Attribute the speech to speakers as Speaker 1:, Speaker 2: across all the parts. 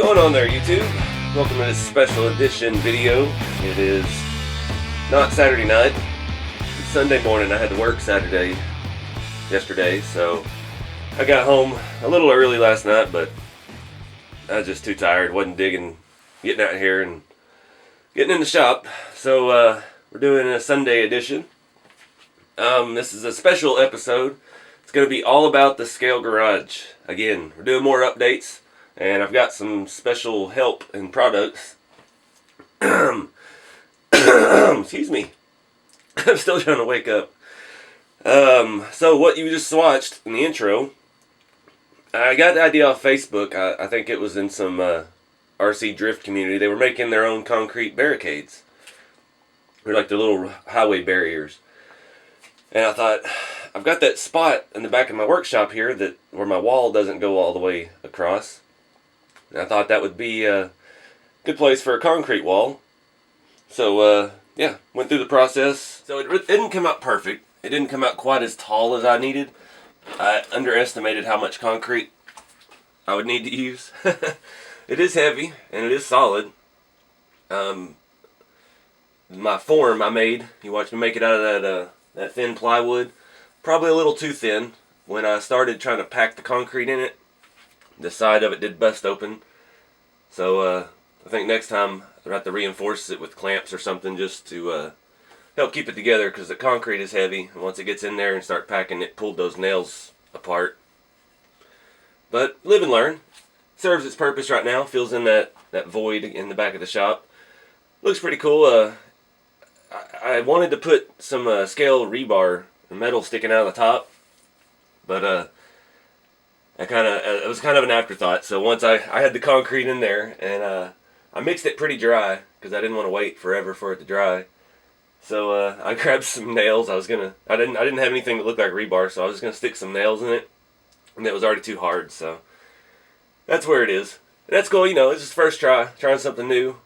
Speaker 1: Going on there, YouTube? Welcome to this special edition video. It is not Saturday night. It's Sunday morning. I had to work yesterday, so I got home a little early last night, but I was just too tired. Wasn't digging getting out here and getting in the shop. So we're doing a Sunday edition. This is a special episode. It's going to be all about the scale garage. Again, we're doing more updates. And I've got some special help and products. Excuse me. I'm still trying to wake up. So what you just watched in the intro, I got the idea off Facebook. I think it was in some RC drift community. They were making their own concrete barricades. They're like the little highway barriers. And I thought, I've got that spot in the back of my workshop here where my wall doesn't go all the way across. And I thought that would be a good place for a concrete wall. So, yeah, went through the process. So it didn't come out perfect. It didn't come out quite as tall as I needed. I underestimated how much concrete I would need to use. It is heavy, and it is solid. My form I made, you watched me make it out of that thin plywood. Probably a little too thin. When I started trying to pack the concrete in it, the side of it did bust open. So I think next time I'll have to reinforce it with clamps or something just to help keep it together, because the concrete is heavy, and once it gets in there and start packing, it pulled those nails apart. But live and learn. Serves its purpose right now. Fills in that void in the back of the shop. Looks pretty cool. I wanted to put some scale rebar metal sticking out of the top, but it was kind of an afterthought. So once I had the concrete in there, and I mixed it pretty dry because I didn't want to wait forever for it to dry. So I grabbed some nails. I didn't have anything that looked like rebar, so I was just gonna stick some nails in it, and it was already too hard. So that's where it is. And that's cool. You know, it's just first trying something new.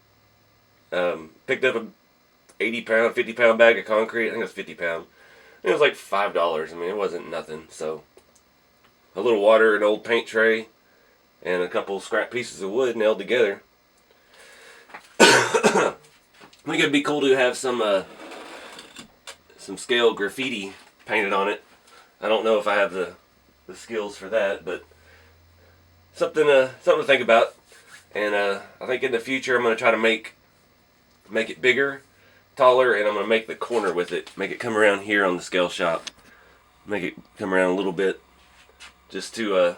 Speaker 1: Picked up a 80-pound, 50-pound bag of concrete. I think it was 50 pound. It was like $5. I mean, it wasn't nothing. So a little water, an old paint tray, and a couple scrap pieces of wood nailed together. I think it'd be cool to have some scale graffiti painted on it. I don't know if I have the skills for that, but something to think about. And I think in the future I'm going to try to make it bigger, taller, and I'm going to make the corner with it. Make it come around here on the scale shop. Make it come around a little bit, just to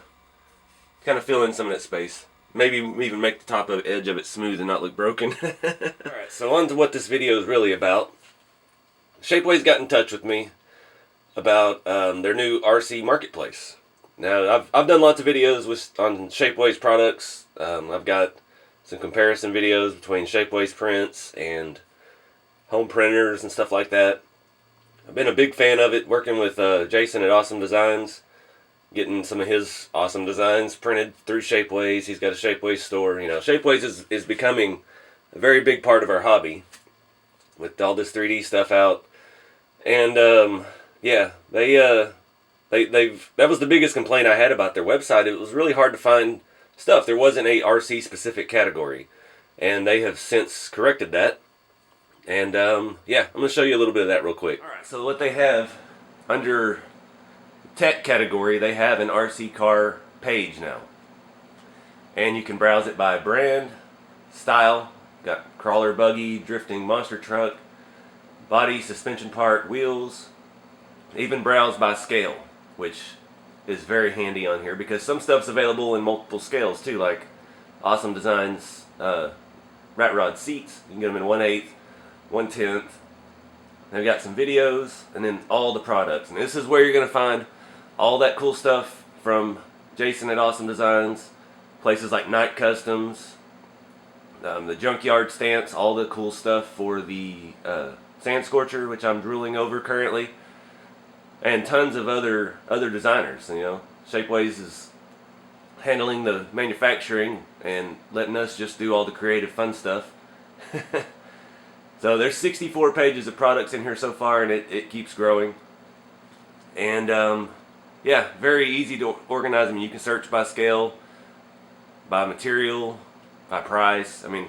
Speaker 1: kind of fill in some of that space. Maybe even make the top of the edge of it smooth and not look broken. Alright, so on to what this video is really about. Shapeways got in touch with me about their new RC marketplace. Now, I've done lots of videos on Shapeways products. I've got some comparison videos between Shapeways prints and home printers and stuff like that. I've been a big fan of it, working with Jason at Ossum Designs, getting some of his awesome designs printed through Shapeways. He's got a Shapeways store. You know, Shapeways is becoming a very big part of our hobby with all this 3D stuff out. And yeah, that was the biggest complaint I had about their website. It was really hard to find stuff. There wasn't a RC specific category, and they have since corrected that. And yeah, I'm going to show you a little bit of that real quick. Alright, so what they have under tech category, they have an RC car page now. And you can browse it by brand, style, got crawler buggy, drifting monster truck, body, suspension part, wheels, even browse by scale, which is very handy on here because some stuff's available in multiple scales too, like Ossum Designs rat rod seats. You can get them in 1/8, 1/10. They've got some videos, and then all the products. And this is where you're going to find all that cool stuff from Jason at Ossum Designs. Places like Night Customs, the Junkyard Stance, all the cool stuff for the Sand Scorcher, which I'm drooling over currently. And tons of other designers. You know, Shapeways is handling the manufacturing and letting us just do all the creative fun stuff. So there's 64 pages of products in here so far, and it keeps growing. And yeah, very easy to organize them. You can search by scale, by material, by price. I mean,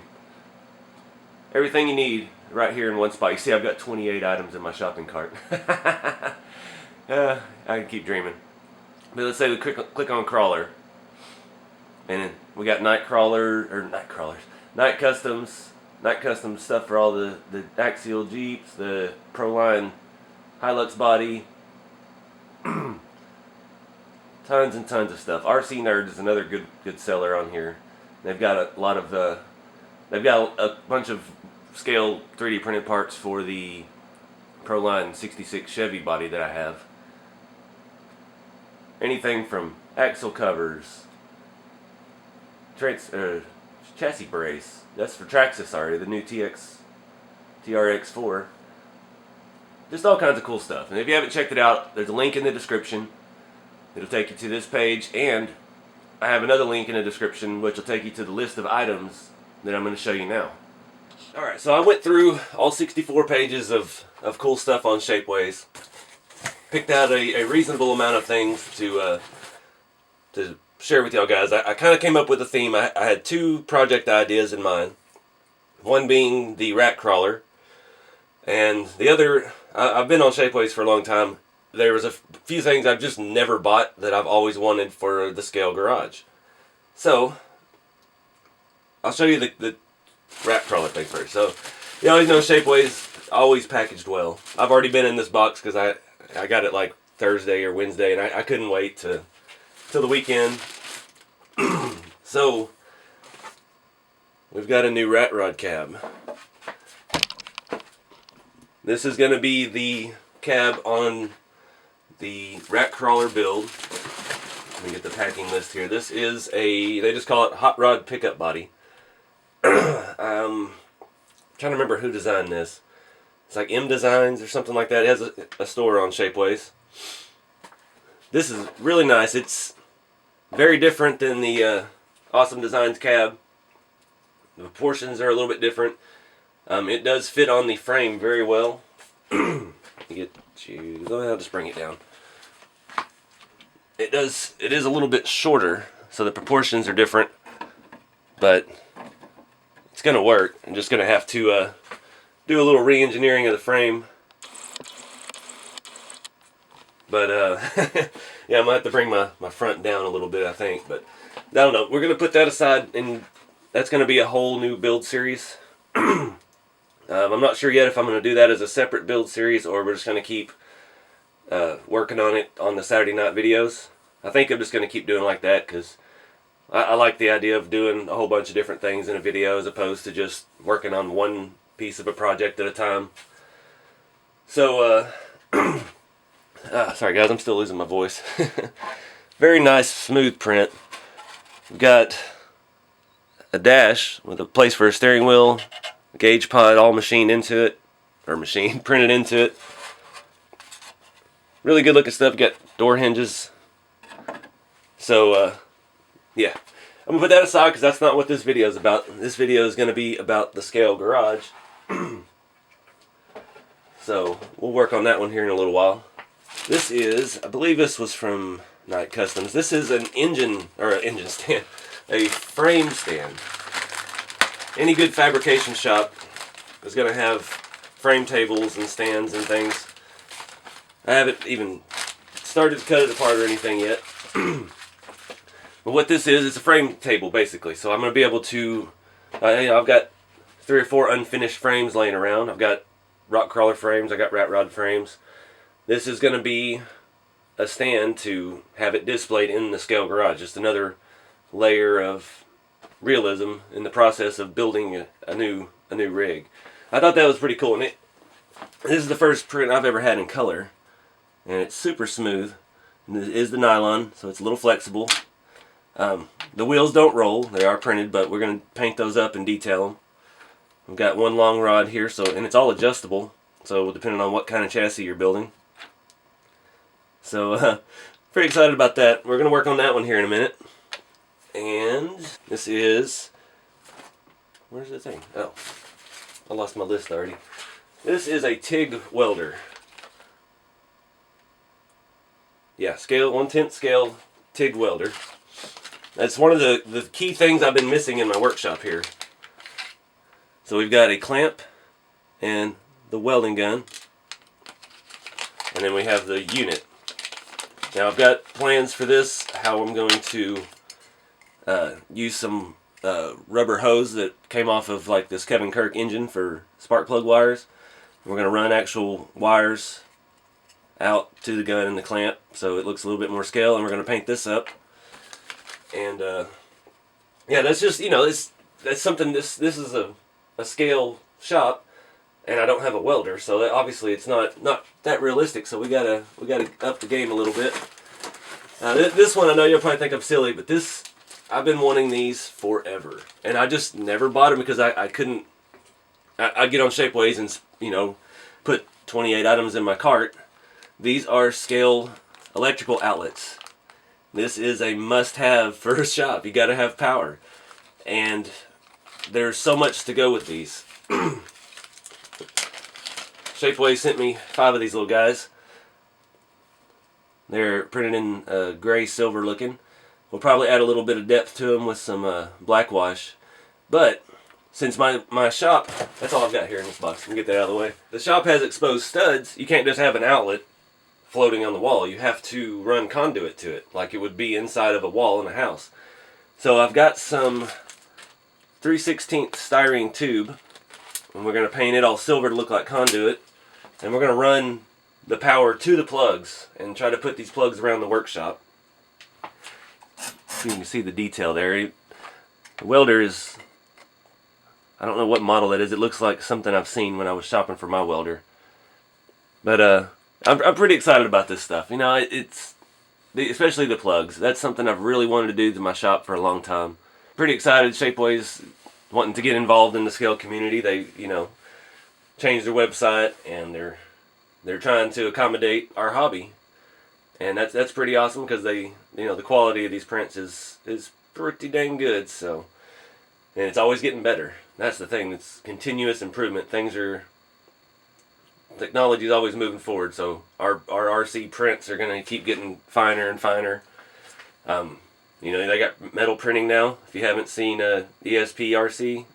Speaker 1: everything you need right here in one spot. You see, I've got 28 items in my shopping cart. I can keep dreaming. But let's say we click on crawler, and we got night custom stuff for all the axial Jeeps, the Proline Hilux body, tons and tons of stuff. RC Nerd is another good seller on here. They've got a lot of they've got a bunch of scale 3D printed parts for the Proline 66 Chevy body that I have. Anything from axle covers, chassis brace. That's for Traxxas, sorry, the new TRX4. Just all kinds of cool stuff. And if you haven't checked it out, there's a link in the description. It'll take you to this page, and I have another link in the description which will take you to the list of items that I'm going to show you now. Alright, so I went through all 64 pages of cool stuff on Shapeways. Picked out a reasonable amount of things to share with y'all guys. I kind of came up with a theme. I had two project ideas in mind. One being the rack crawler, and the other, I've been on Shapeways for a long time. There was a few things I've just never bought that I've always wanted for the scale garage. So, I'll show you the rack crawler thing first. So, you always know Shapeways always packaged well. I've already been in this box because I got it like Thursday or Wednesday, and I couldn't wait till the weekend. So, we've got a new rat rod cab. This is going to be the cab on the rack crawler build. Let me get the packing list here. This is they just call it hot rod pickup body. I'm trying to remember who designed this. It's like M Designs or something like that. It has a store on Shapeways. This is really nice. It's very different than the Ossum Designs cab. The proportions are a little bit different. It does fit on the frame very well. You get you. I'll just bring it down. It is a little bit shorter, so the proportions are different, but it's gonna work. I'm just gonna have to do a little re-engineering of the frame. But yeah, I'm gonna have to bring my front down a little bit, I think. But I don't know. We're gonna put that aside, and that's gonna be a whole new build series. I'm not sure yet if I'm gonna do that as a separate build series, or we're just gonna keep working on it on the Saturday night videos. I think I'm just gonna keep doing like that because I like the idea of doing a whole bunch of different things in a video as opposed to just working on one piece of a project at a time. So, sorry guys, I'm still losing my voice. Very nice, smooth print. We've got a dash with a place for a steering wheel, a gauge pod all machined into it, or printed into it. Really good looking stuff. Got door hinges. So, yeah. I'm going to put that aside because that's not what this video is about. This video is going to be about the scale garage. So, we'll work on that one here in a little while. This is, I believe this was from Night Customs. This is an engine stand. A frame stand. Any good fabrication shop is going to have frame tables and stands and things. I haven't even started to cut it apart or anything yet. But what this is, it's a frame table basically. So I'm going to be able to, I've got 3 or 4 unfinished frames laying around. I've got rock crawler frames, I got rat rod frames. This is going to be a stand to have it displayed in the scale garage. Just another layer of realism in the process of building a new rig. I thought that was pretty cool, and this is the first print I've ever had in color, and it's super smooth. And it is the nylon, so it's a little flexible. The wheels don't roll; they are printed, but we're going to paint those up and detail them. We've got one long rod here, and it's all adjustable, so depending on what kind of chassis you're building. So, pretty excited about that. We're going to work on that one here in a minute. And this is, where's the thing? Oh, I lost my list already. This is a Tig Welder. Yeah, scale 1/10 scale Tig Welder. That's one of the key things I've been missing in my workshop here. So we've got a clamp and the welding gun, and then we have the unit. Now I've got plans for this, how I'm going to use some rubber hose that came off of like this Kevin Kirk engine for spark plug wires. We're going to run actual wires out to the gun and the clamp so it looks a little bit more scale, and we're going to paint this up. And yeah, that's just, you know, that's something, this is a scale shop, and I don't have a welder, so that, obviously it's not that realistic, so we gotta up the game a little bit. This one, I know you'll probably think I'm silly, but this, I've been wanting these forever, and I just never bought them because I couldn't. I'd get on Shapeways and, you know, put 28 items in my cart. These are scale electrical outlets. This is a must-have for a shop. You got to have power, and there's so much to go with these. Shapeways sent me 5 of these little guys. They're printed in gray silver looking. We'll probably add a little bit of depth to them with some black wash. But since my shop, that's all I've got here in this box. Let me get that out of the way. The shop has exposed studs. You can't just have an outlet floating on the wall. You have to run conduit to it, like it would be inside of a wall in a house. So I've got some 3/16 styrene tube, and we're going to paint it all silver to look like conduit, and we're going to run the power to the plugs and try to put these plugs around the workshop. You can see the detail there. The welder is, I don't know what model that is. It looks like something I've seen when I was shopping for my welder. But I'm pretty excited about this stuff. You know, especially the plugs. That's something I've really wanted to do to my shop for a long time. Pretty excited. Shapeways wanting to get involved in the scale community. They, you know, changed their website, and they're trying to accommodate our hobby, and that's pretty awesome because they, you know, the quality of these prints is pretty dang good. So, and it's always getting better. That's the thing. It's continuous improvement. Technology is always moving forward. So our RC prints are going to keep getting finer and finer. You know, they got metal printing now. If you haven't seen ESP RC,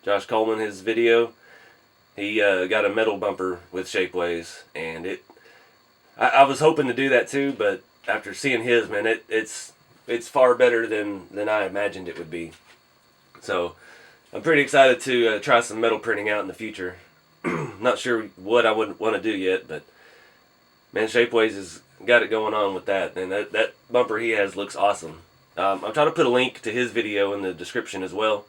Speaker 1: Josh Coleman, his video, he got a metal bumper with Shapeways, and I was hoping to do that too, but after seeing his, man, it's far better than I imagined it would be. So I'm pretty excited to try some metal printing out in the future. Not sure what I would want to do yet, but man, Shapeways has got it going on with that, and that bumper he has looks awesome. I'm trying to put a link to his video in the description as well,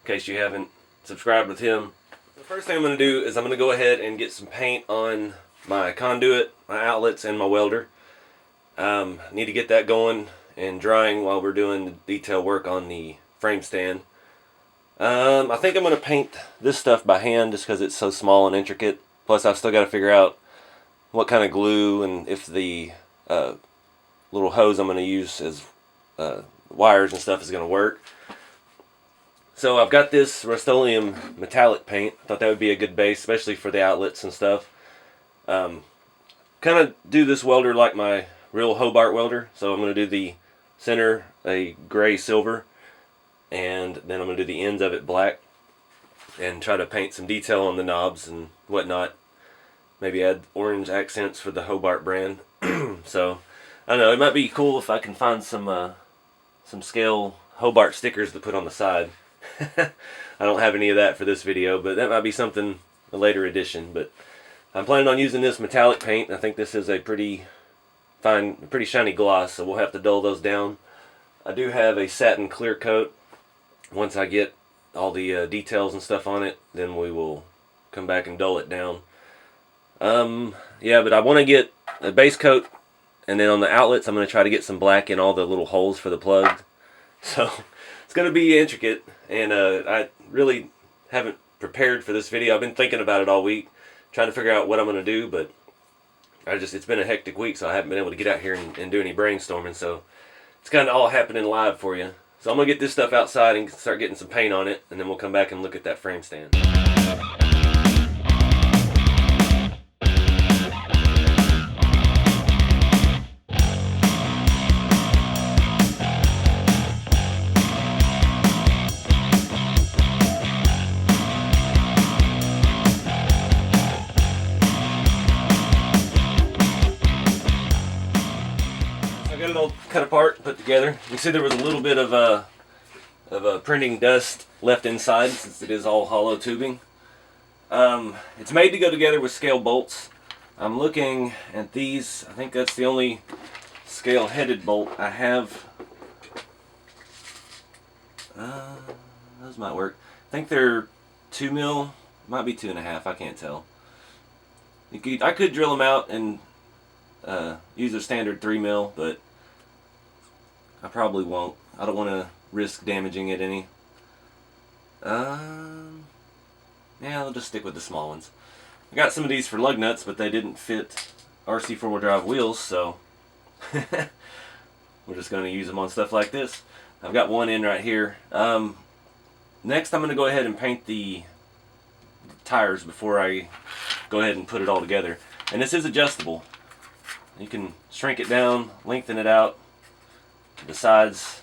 Speaker 1: in case you haven't subscribed with him. The first thing I'm going to do is I'm going to go ahead and get some paint on my conduit, my outlets, and my welder. Need to get that going and drying while we're doing the detail work on the frame stand. I think I'm going to paint this stuff by hand just because it's so small and intricate. Plus I've still got to figure out what kind of glue and if the little hose I'm going to use as wires and stuff is going to work. So I've got this Rust-Oleum metallic paint. I thought that would be a good base, especially for the outlets and stuff. Kind of do this welder like my real Hobart welder. So I'm going to do the center a gray silver, and then I'm going to do the ends of it black, and try to paint some detail on the knobs and whatnot. Maybe add orange accents for the Hobart brand. So I don't know, it might be cool if I can find some scale Hobart stickers to put on the side. I don't have any of that for this video, but that might be something, a later edition. But I'm planning on using this metallic paint. I think this is a pretty fine, pretty shiny gloss, so we'll have to dull those down. I do have a satin clear coat. Once I get all the details and stuff on it, then we will come back and dull it down. Yeah, but I want to get a base coat, and then on the outlets I'm going to try to get some black in all the little holes for the plugs. So it's going to be intricate, and I really haven't prepared for this video. I've been thinking about it all week, trying to figure out what I'm going to do, but it's been a hectic week, so I haven't been able to get out here and do any brainstorming. So it's kind of all happening live for you. So I'm going to get this stuff outside and start getting some paint on it, and then we'll come back and look at that frame stand. cut apart, put together. You can see there was a little bit of printing dust left inside since it is all hollow tubing. It's made to go together with scale bolts. I'm looking at these. I think that's the only scale headed bolt I have. Those might work. I think they're 2 mil, might be 2.5, I can't tell. I could drill them out and use a standard 3 mil, but I probably won't. I don't want to risk damaging it any. Yeah, I'll just stick with the small ones. I got some of these for lug nuts, but they didn't fit RC 4-wheel drive wheels, so we're just going to use them on stuff like this. I've got one in right here. Next, I'm going to go ahead and paint the tires before I go ahead and put it all together. And this is adjustable. You can shrink it down, lengthen it out. The sides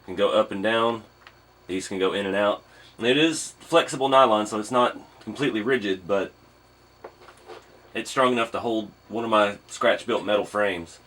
Speaker 1: can go up and down. These can go in and out. And it is flexible nylon, so it's not completely rigid, but it's strong enough to hold one of my scratch-built metal frames.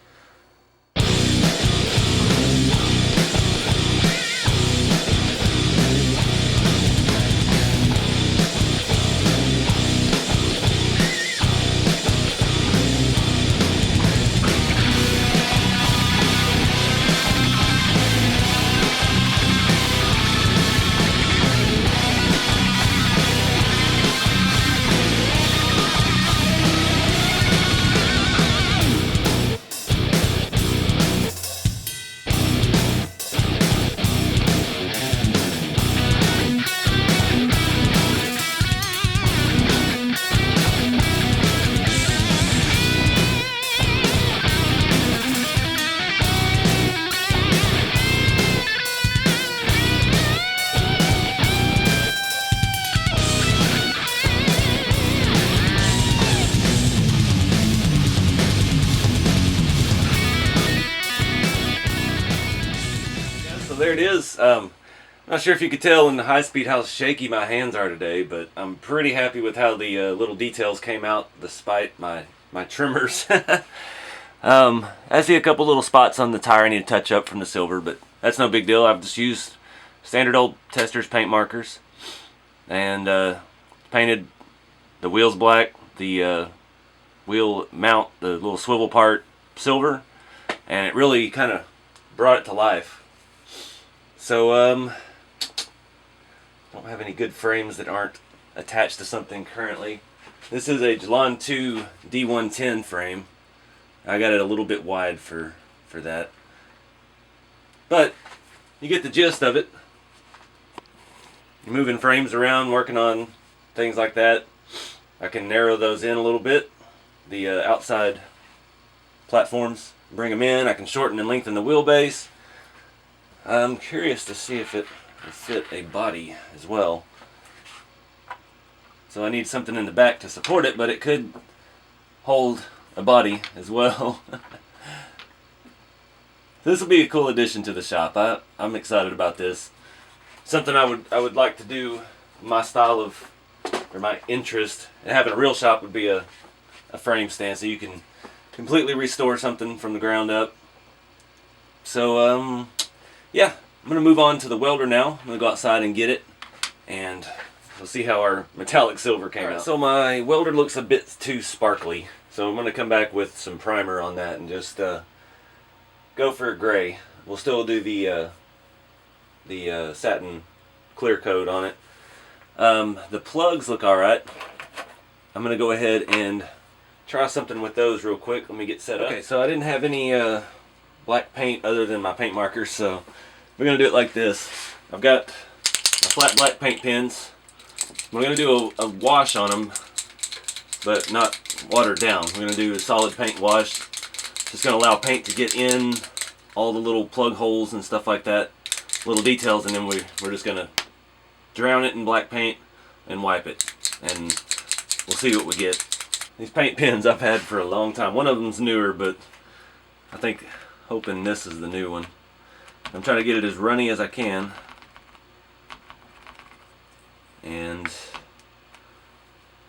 Speaker 1: So there it is. Not sure if you could tell in the high speed how shaky my hands are today, but I'm pretty happy with how the little details came out despite my trimmers. I see a couple little spots on the tire I need to touch up from the silver, but that's no big deal. I've just used standard old Testors paint markers and painted the wheels black, the wheel mount, the little swivel part silver, and it really kind of brought it to life. So don't have any good frames that aren't attached to something currently. This is a Jalon 2 D110 frame. I got it a little bit wide for that, but you get the gist of it. Moving frames around, working on things like that. I can narrow those in a little bit. The outside platforms, bring them in. I can shorten and lengthen the wheelbase. I'm curious to see if it will fit a body as well. So I need something in the back to support it, but it could hold a body as well. This will be a cool addition to the shop. I'm excited about this. Something I would like to do. My style of, or my interest in having a real shop would be a frame stand, so you can completely restore something from the ground up. So yeah, I'm going to move on to the welder now. I'm going to go outside and get it, and we'll see how our metallic silver came out. So my welder looks a bit too sparkly, so I'm going to come back with some primer on that and just go for a gray. We'll still do the satin clear coat on it. The plugs look alright. I'm going to go ahead and try something with those real quick. Let me get set up. Okay, so I didn't have any black paint other than my paint markers, so we're going to do it like this. I've got my flat black paint pens. We're going to do a wash on them, but not watered down. We're going to do a solid paint wash. Just going to allow paint to get in all the little plug holes and stuff like that, little details, and then we're just going to drown it in black paint and wipe it, and we'll see what we get. These paint pens I've had for a long time. One of them's newer, but I think, hoping this is the new one. I'm trying to get it as runny as I can and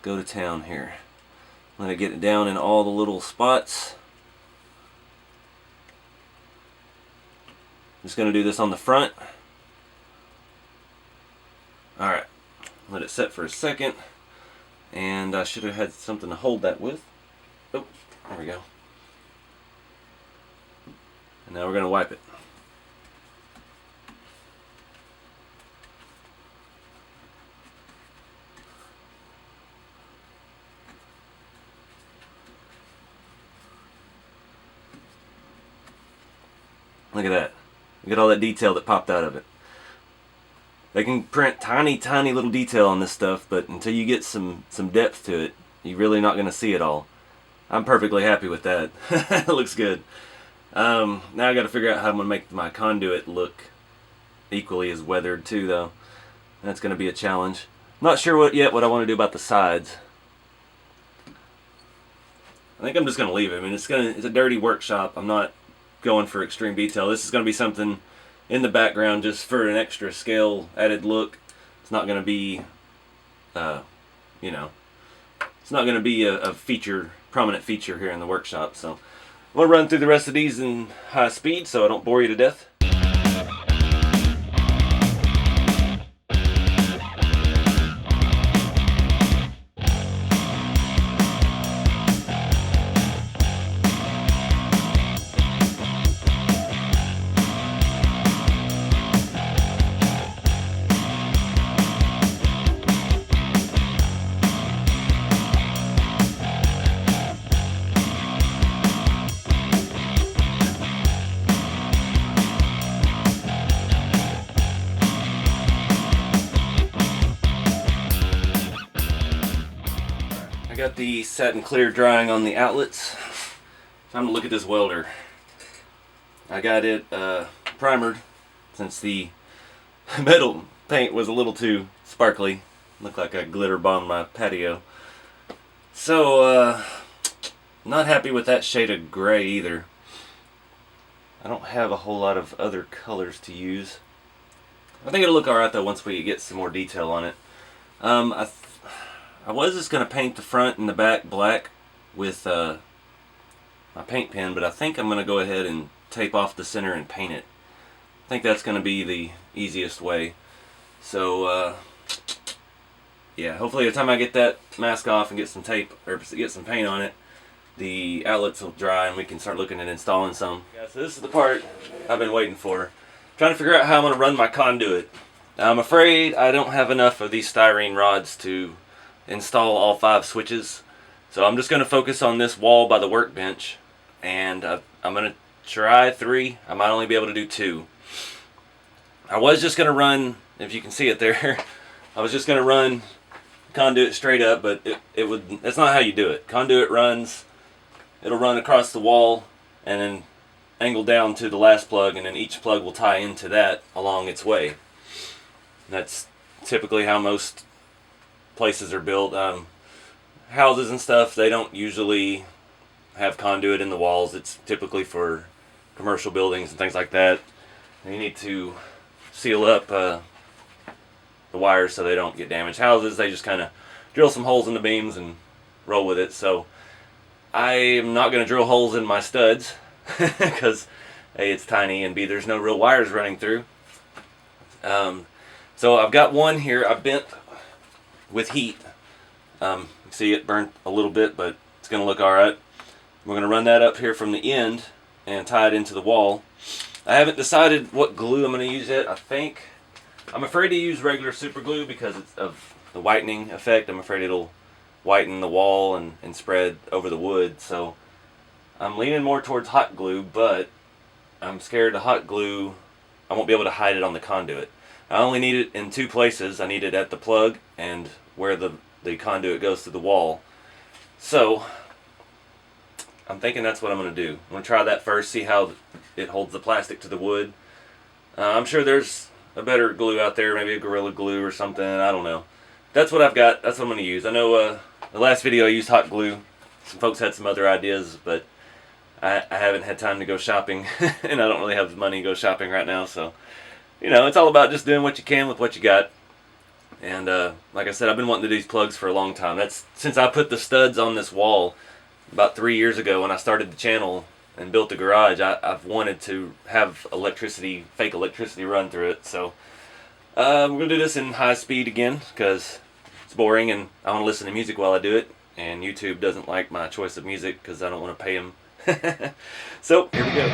Speaker 1: go to town here. I'm going to get it down in all the little spots. Just going to do this on the front. Alright, let it set for a second. And I should have had something to hold that with. Oh, there we go. And now we're going to wipe it. Look at that. Look at all that detail that popped out of it. They can print tiny, tiny little detail on this stuff, but until you get some depth to it, you're really not going to see it all. I'm perfectly happy with that. It looks good. Now I got to figure out how I'm going to make my conduit look equally as weathered too, though. That's going to be a challenge. Not sure what I want to do about the sides. I think I'm just going to leave it. I mean, it's a dirty workshop. I'm not going for extreme detail. This is going to be something in the background just for an extra scale added look. It's not going to be you know, it's not going to be a prominent feature here in the workshop. So I'm going to run through the rest of these in high speed so I don't bore you to death. I got the satin clear drying on the outlets. Time to look at this welder. I got it primered since the metal paint was a little too sparkly. Looked like I glitter bombed my patio. So, not happy with that shade of gray either. I don't have a whole lot of other colors to use. I think it'll look alright though once we get some more detail on it. I was just going to paint the front and the back black with my paint pen, but I think I'm going to go ahead and tape off the center and paint it. I think that's going to be the easiest way. So, yeah, hopefully by the time I get that mask off and get some tape, or get some paint on it, the outlets will dry and we can start looking at installing some. Yeah, so this is the part I've been waiting for. Trying to figure out how I'm going to run my conduit. Now, I'm afraid I don't have enough of these styrene rods to install all 5 switches, so I'm just going to focus on this wall by the workbench, and I'm going to try 3. I might only be able to do 2. I was just going to run, if you can see it there, I was just going to run conduit straight up, but that's not how you do it. Conduit runs, it'll run across the wall and then angle down to the last plug, and then each plug will tie into that along its way. That's typically how most places are built. Houses and stuff, they don't usually have conduit in the walls. It's typically for commercial buildings and things like that. And you need to seal up the wires so they don't get damaged. Houses, they just kind of drill some holes in the beams and roll with it. So I am not going to drill holes in my studs because A, it's tiny, and B, there's no real wires running through. So I've got one here I bent with heat. You see it burnt a little bit, but it's going to look alright. We're going to run that up here from the end and tie it into the wall. I haven't decided what glue I'm going to use yet. I'm afraid to use regular super glue because of the whitening effect. I'm afraid it'll whiten the wall and spread over the wood. So I'm leaning more towards hot glue, but I'm scared the hot glue, I won't be able to hide it on the conduit. I only need it in 2 places. I need it at the plug and where the conduit goes to the wall. So I'm thinking that's what I'm going to do. I'm going to try that first, see how it holds the plastic to the wood. I'm sure there's a better glue out there, maybe a Gorilla Glue or something, I don't know. That's what I've got, that's what I'm going to use. I know the last video I used hot glue. Some folks had some other ideas, but I haven't had time to go shopping, and I don't really have the money to go shopping right now, so you know, it's all about just doing what you can with what you got. And like I said, I've been wanting to do these plugs for a long time. That's since I put the studs on this wall about 3 years ago when I started the channel. and built the garage, I've wanted to have fake electricity run through it. So we're going to do this in high speed again because it's boring and I want to listen to music while I do it. And YouTube doesn't like my choice of music because I don't want to pay them. So here we go.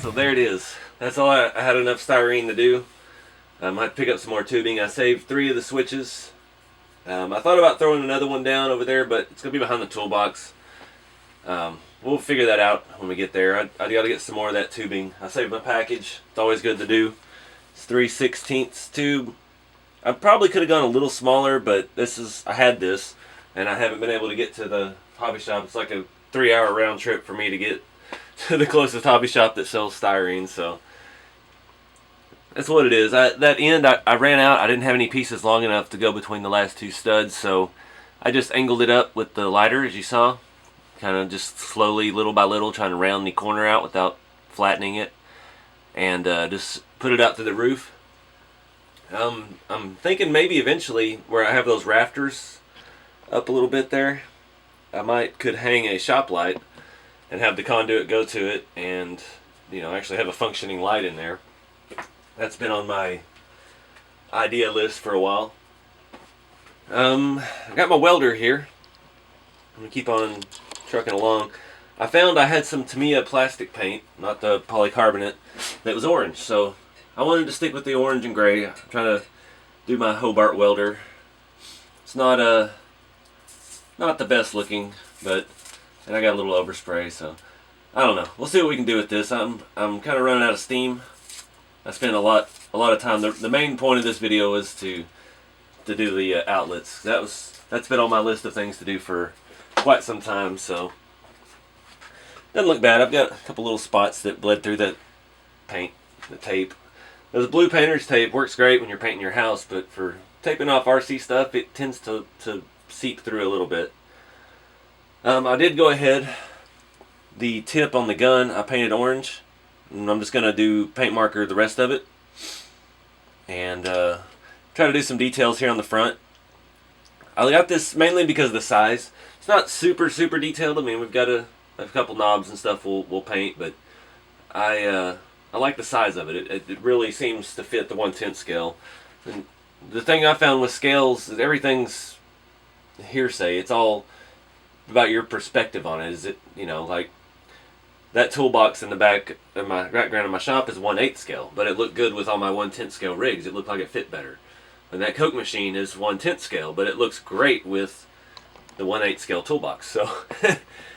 Speaker 1: So there it is. That's all I had enough styrene to do. I might pick up some more tubing. I saved 3 of the switches. I thought about throwing another one down over there, but it's going to be behind the toolbox. We'll figure that out when we get there. I got to get some more of that tubing. I saved my package. It's always good to do. It's 3/16 tube. I probably could have gone a little smaller, but I had this, and I haven't been able to get to the hobby shop. It's like a 3-hour round trip for me to get to the closest hobby shop that sells styrene, so that's what it is. That end, I ran out. I didn't have any pieces long enough to go between the last 2 studs, so I just angled it up with the lighter, as you saw. Kind of just slowly, little by little, trying to round the corner out without flattening it. And just put it out to the roof. I'm thinking maybe eventually, where I have those rafters up a little bit there, I could hang a shop light and have the conduit go to it, and actually have a functioning light in there. That's been on my idea list for a while. I got my welder here. I'm gonna keep on trucking along. I found I had some Tamiya plastic paint, not the polycarbonate, that was orange, so I wanted to stick with the orange and gray. I'm trying to do my Hobart welder. It's not the best looking, and I got a little overspray, so I don't know. We'll see what we can do with this. I'm kind of running out of steam. I spent a lot of time. The main point of this video is to do the outlets. That's been on my list of things to do for quite some time, so doesn't look bad. I've got a couple little spots that bled through the paint, the tape. The blue painter's tape works great when you're painting your house, but for taping off RC stuff, it tends to seep through a little bit. I did go ahead. The tip on the gun I painted orange, and I'm just going to do paint marker the rest of it, and try to do some details here on the front. I got this mainly because of the size. It's not super detailed. I mean, we've got a couple knobs and stuff we'll paint, but I like the size of it. It really seems to fit the 1/10 scale. And the thing I found with scales is everything's hearsay. It's all about your perspective on it. Is it, like that toolbox in the background of my shop is 1/8 scale, but it looked good with all my 1/10 scale rigs. It looked like it fit better. And that Coke machine is 1/10 scale, but it looks great with the 1/8 scale toolbox. So,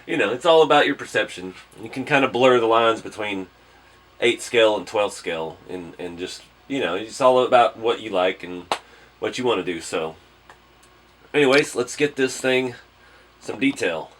Speaker 1: it's all about your perception. You can kind of blur the lines between 8 scale and 12 scale, and just, it's all about what you like and what you want to do. So, anyways, let's get this thing some detail.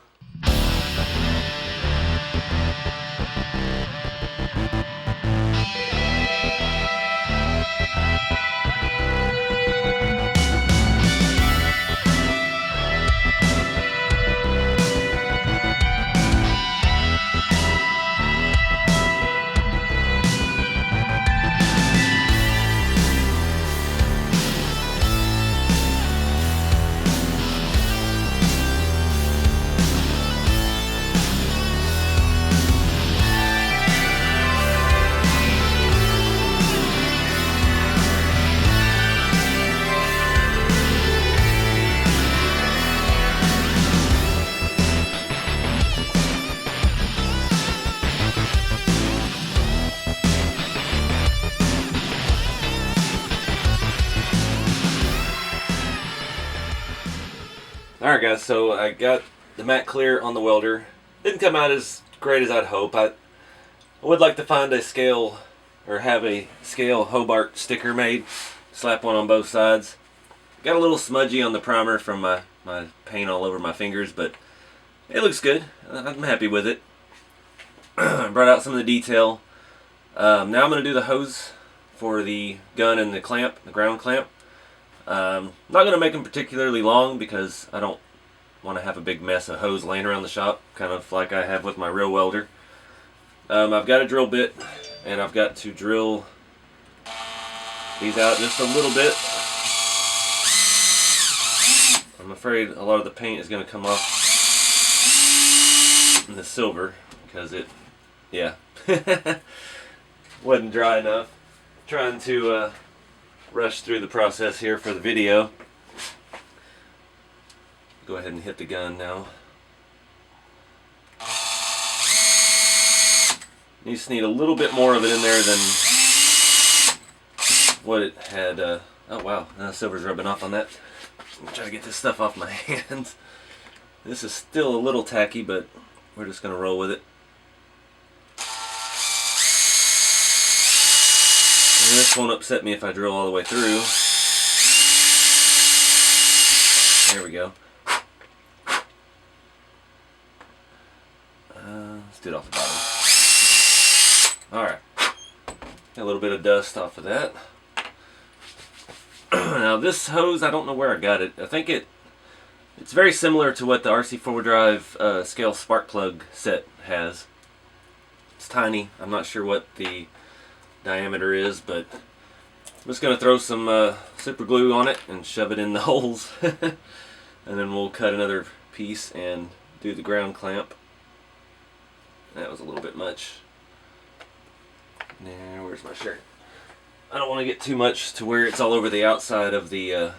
Speaker 1: Alright guys, so I got the matte clear on the welder. Didn't come out as great as I'd hope. I would like to find a scale, or have a scale Hobart sticker made. Slap one on both sides. Got a little smudgy on the primer from my paint all over my fingers, but it looks good. I'm happy with it. Brought out some of the detail. Now I'm going to do the hose for the gun and the clamp, the ground clamp. Not going to make them particularly long because I don't want to have a big mess of hose laying around the shop, kind of like I have with my real welder. I've got a drill bit, and I've got to drill these out just a little bit. I'm afraid a lot of the paint is going to come off in the silver because it, yeah, wasn't dry enough. Trying to rush through the process here for the video. Go ahead and hit the gun now. You just need a little bit more of it in there than what it had. Oh wow, now silver's rubbing off on that. I'm gonna try to get this stuff off my hands. This is still a little tacky, but we're just gonna roll with it. And this won't upset me if I drill all the way through. There we go. Let's do it off the bottom. Alright. Got a little bit of dust off of that. Now this hose, I don't know where I got it. I think it's very similar to what the RC 4-drive scale spark plug set has. It's tiny. I'm not sure what the diameter is, but I'm just going to throw some super glue on it and shove it in the holes. And then we'll cut another piece and do the ground clamp. That was a little bit much. Now, where's my shirt? I don't want to get too much to where it's all over the outside of the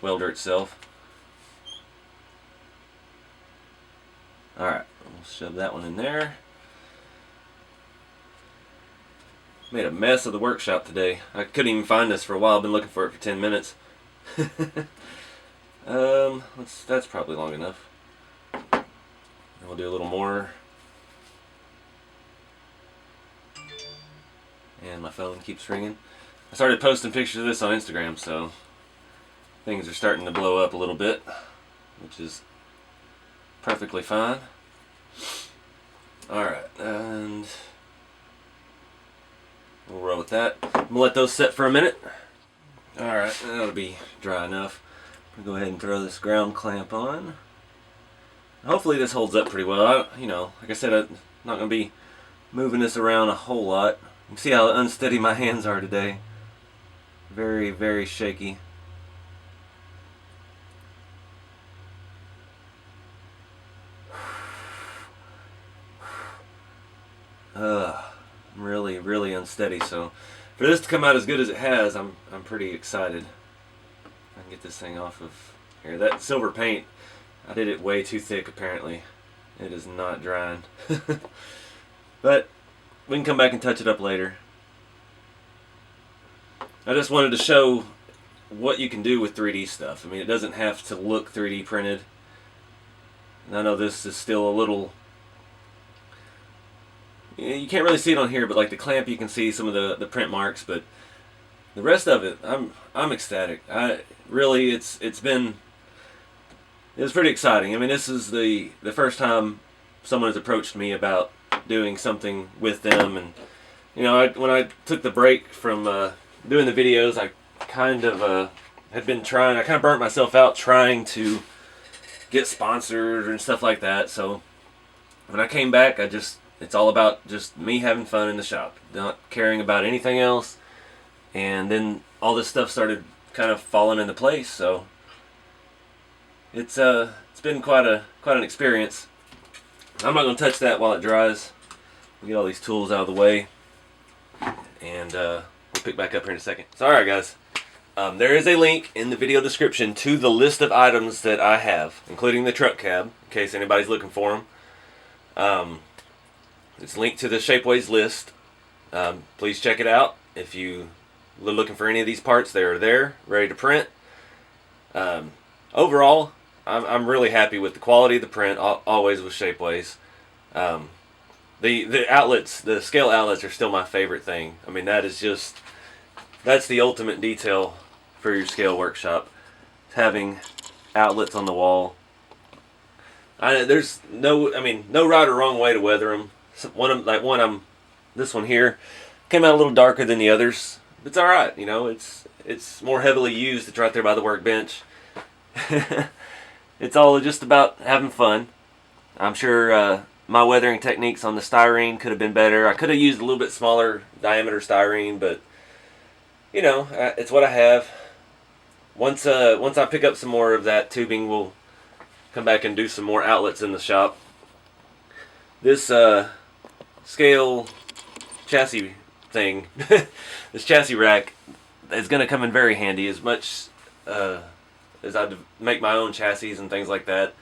Speaker 1: welder itself. Alright, we'll shove that one in there. Made a mess of the workshop today. I couldn't even find this for a while. I've been looking for it for 10 minutes. That's probably long enough. And we'll do a little more. And my phone keeps ringing. I started posting pictures of this on Instagram, so things are starting to blow up a little bit, which is perfectly fine. Alright, and we'll roll with that. I'm going to let those set for a minute. Alright, that'll be dry enough. I'm going to go ahead and throw this ground clamp on. Hopefully this holds up pretty well. You know, like I said, I'm not going to be moving this around a whole lot. You can see how unsteady my hands are today. Very, very shaky. I'm really, really unsteady. So for this to come out as good as it has, I'm pretty excited. I can get this thing off of here. That silver paint, I did it way too thick apparently. It is not drying. But we can come back and touch it up later. I just wanted to show what you can do with 3D stuff. I mean, it doesn't have to look 3D printed. And I know this is still a little... You can't really see it on here, but like the clamp, you can see some of the print marks. But the rest of it, I'm ecstatic. It was pretty exciting. I mean, this is the first time someone has approached me about doing something with them, and you know, when I took the break from doing the videos, I kind of had been trying. I kind of burnt myself out trying to get sponsored and stuff like that. So when I came back, it's all about just me having fun in the shop, not caring about anything else. And then all this stuff started kind of falling into place. So it's been quite an experience. I'm not going to touch that while it dries. We'll get all these tools out of the way, and we'll pick back up here in a second. So alright guys, there is a link in the video description to the list of items that I have, including the truck cab, in case anybody's looking for them. It's linked to the Shapeways list. Please check it out. If you are looking for any of these parts, they are there, ready to print. Overall, I'm really happy with the quality of the print. Always with Shapeways. The outlets, the scale outlets, are still my favorite thing. I mean, that's the ultimate detail for your scale workshop. Having outlets on the wall. There's no right or wrong way to weather them. This one here came out a little darker than the others. It's all right, you know. It's more heavily used. It's right there by the workbench. It's all just about having fun. I'm sure my weathering techniques on the styrene could have been better. I could have used a little bit smaller diameter styrene, but you know, it's what I have. Once I pick up some more of that tubing, we'll come back and do some more outlets in the shop. This scale chassis thing, this chassis rack, is going to come in very handy. As much as I make my own chassis and things like that,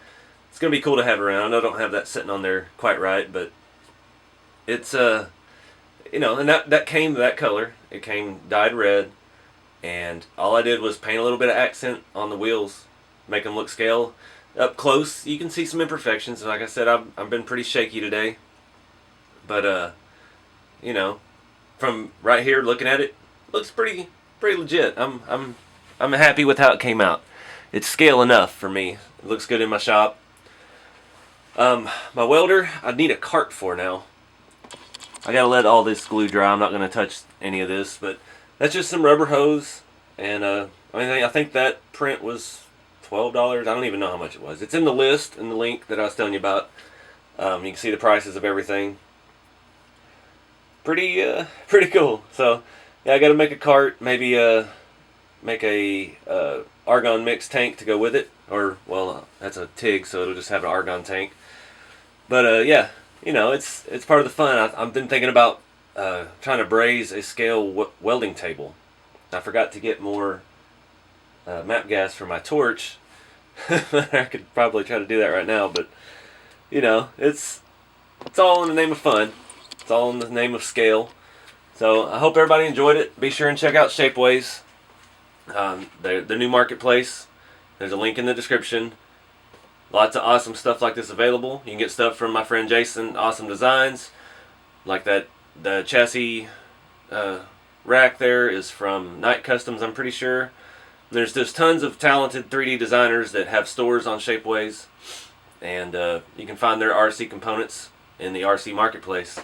Speaker 1: it's going to be cool to have around. I know I don't have that sitting on there quite right, but it's you know, and that came that color. It came dyed red, and all I did was paint a little bit of accent on the wheels, make them look scale. Up close, you can see some imperfections. Like I said, I've been pretty shaky today, but you know, from right here looking at it, looks pretty legit. I'm happy with how it came out. It's scale enough for me. It looks good in my shop. My welder, I need a cart for now. I gotta let all this glue dry. I'm not gonna touch any of this, but that's just some rubber hose, and I think that print was $12. I don't even know how much it was. It's in the list, in the link that I was telling you about. You can see the prices of everything. Pretty cool. So yeah, I got to make a cart. Maybe make a argon mix tank to go with it. Or well, that's a Tig, so it'll just have an argon tank. But yeah, you know, it's part of the fun. I've been thinking about trying to braze a scale welding table. I forgot to get more map gas for my torch. I could probably try to do that right now, but you know, it's all in the name of fun. It's all in the name of scale. So I hope everybody enjoyed it. Be sure and check out Shapeways, the new marketplace. There's a link in the description. Lots of awesome stuff like this available. You can get stuff from my friend Jason, Ossum Designs, like that. The chassis rack there is from Night Customs, I'm pretty sure. There's just tons of talented 3D designers that have stores on Shapeways, and you can find their RC components in the RC marketplace.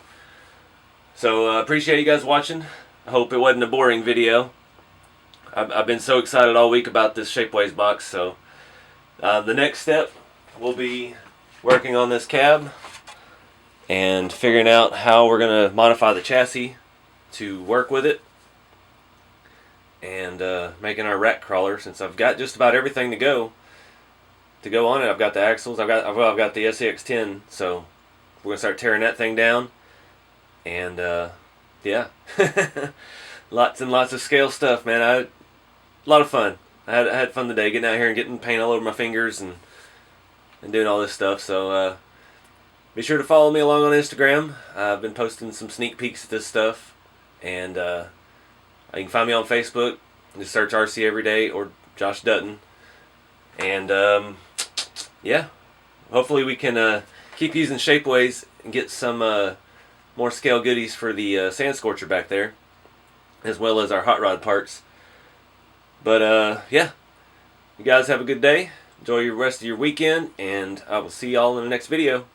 Speaker 1: So appreciate you guys watching. I hope it wasn't a boring video. I've been so excited all week about this Shapeways box. So the next step will be working on this cab and figuring out how we're going to modify the chassis to work with it, and making our rack crawler, since I've got just about everything to go on it. I've got the axles, I've got the SEX10, so we're gonna start tearing that thing down, and yeah, lots and lots of scale stuff, man. A lot of fun. I had fun today, getting out here and getting paint all over my fingers and doing all this stuff. So be sure to follow me along on Instagram. I've been posting some sneak peeks at this stuff, and you can find me on Facebook. Just search RCeveryday or Josh Dutton. And yeah, hopefully we can keep using Shapeways and get some more scale goodies for the sand scorcher back there, as well as our hot rod parts. But yeah, you guys have a good day. Enjoy the rest of your weekend, and I will see y'all in the next video.